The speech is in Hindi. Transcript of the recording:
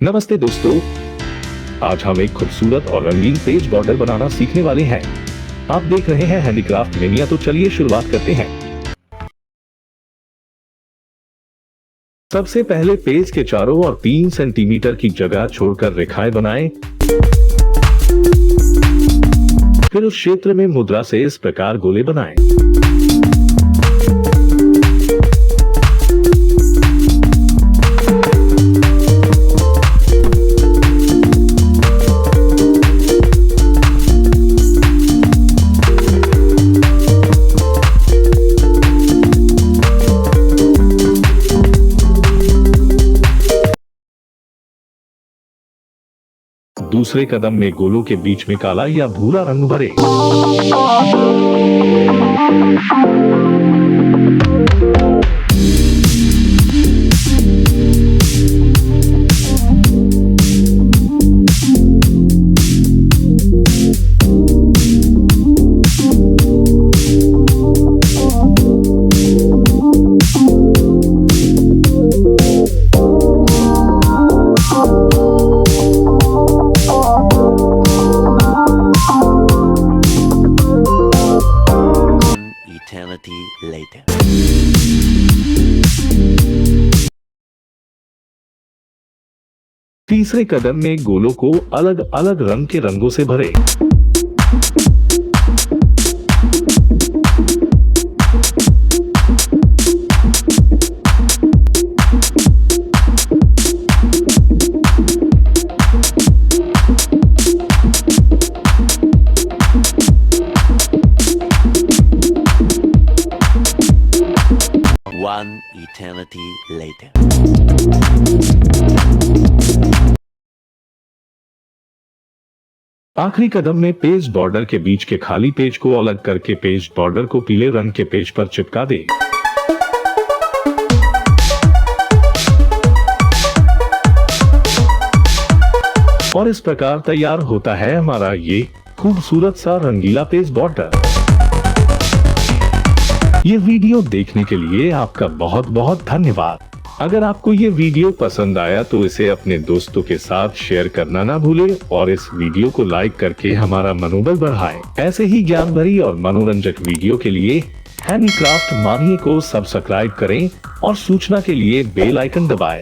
नमस्ते दोस्तों, आज हम एक खूबसूरत और रंगीन पेज बॉर्डर बनाना सीखने वाले हैं। आप देख रहे हैं हैंडीक्राफ्ट मेनिया, तो चलिए शुरुआत करते हैं। सबसे पहले पेज के चारों ओर 3 सेंटीमीटर की जगह छोड़कर रेखाएं बनाएं। फिर उस क्षेत्र में मुद्रा से इस प्रकार गोले बनाएं। दूसरे कदम में गोलों के बीच में काला या भूरा रंग भरें। Eternity later. तीसरे कदम में गोलों को अलग अलग रंग के रंगों से भरें। One eternity later. आखिरी कदम में पेज बॉर्डर के बीच के खाली पेज को अलग करके पेज बॉर्डर को पीले रंग के पेज पर चिपका दें। और इस प्रकार तैयार होता है हमारा ये खूबसूरत सा रंगीला पेज बॉर्डर। ये वीडियो देखने के लिए आपका बहुत बहुत धन्यवाद। अगर आपको ये वीडियो पसंद आया तो इसे अपने दोस्तों के साथ शेयर करना ना भूलें और इस वीडियो को लाइक करके हमारा मनोबल बढ़ाएं। ऐसे ही ज्ञान भरी और मनोरंजक वीडियो के लिए हैंडीक्राफ्ट मानिए को सब्सक्राइब करें और सूचना के लिए बेल आइकन दबाएं।